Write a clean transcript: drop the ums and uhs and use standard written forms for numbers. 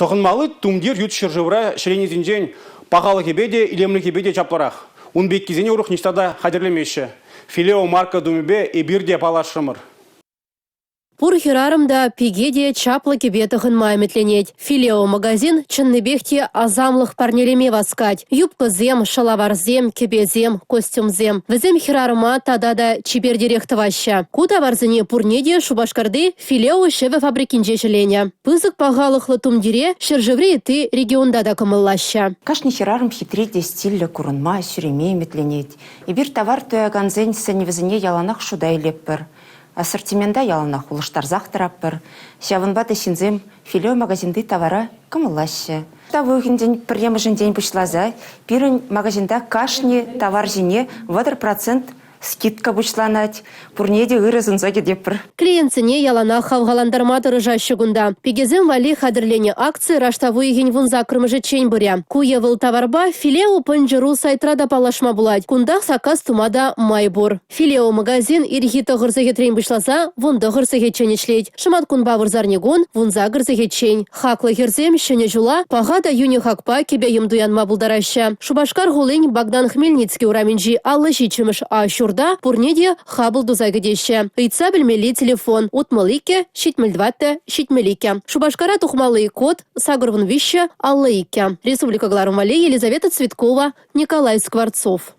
Тұғынмалы тумдир ют шыржывра шеренезінжен пағалы кебеде, илемлі кебеде чапларақ. Унбек кезене ұрық ништада қадірлемеші. Филео марка думебе эбирде палашымыр. Пур хирарымда пигеде чаплы кебетығын майметленет. Филео магазин чынныбехте азамлық парнелеме васкать. Юбкызем, шалаварзем, кебезем, костюмзем. Візем хирарыма тадада чибердиректі ваща. Куда варзыне пурнеде шубашкарды филео шеве фабрикинже шеленя. Пызык пағалықлы тумдире шыржывре ты регионда да кымыллаща. Кашни хирарым хитреде стилля курынма сүреме метленет. И бир товар туяганзен сеневізіне яланақ шудай леппір. Ассортимента яланақ улыштар зақтыраппыр. Сявынбаты синзем филео магазинды товара кымыллашы. Тавыгин день приемыжын день пучлаза. Пирын магазинда кашни товар зине 1% скидка бучланать. Пурнеде ырызын заге деппір. Клиентсіне ялана хавгаландарматы рыжашы гунда. Пегезем вали хадырлене акции раштавы ген вунза кырмыжы чейн бұря. Куевыл товарба филео панжыру сайтрада палашма булать. Кундах сакас тумада майбур. Филео магазин ирхита гырзаге трейн бушласа, вунда гырзаге ченечлейт. Шымат кунба вырзарнигун, вунза гырзаге чейн. Хаклы херзем шене жула, пагада юни хакпа кебе юмдуянма булдараща. Шубашкар гулень Богдан Хмельницкий ураменжи аллы жичимыш ашур. Да, пурнеде хабыл дузайгадеща. Ыйтса білмели телефон. Утмалыке, щитмельдватте, щитмелике. Шубашкара тухмалы код, сагурван вище, аллайке. Республика Гларумале, Елизавета Цветкова, Николай Скворцов.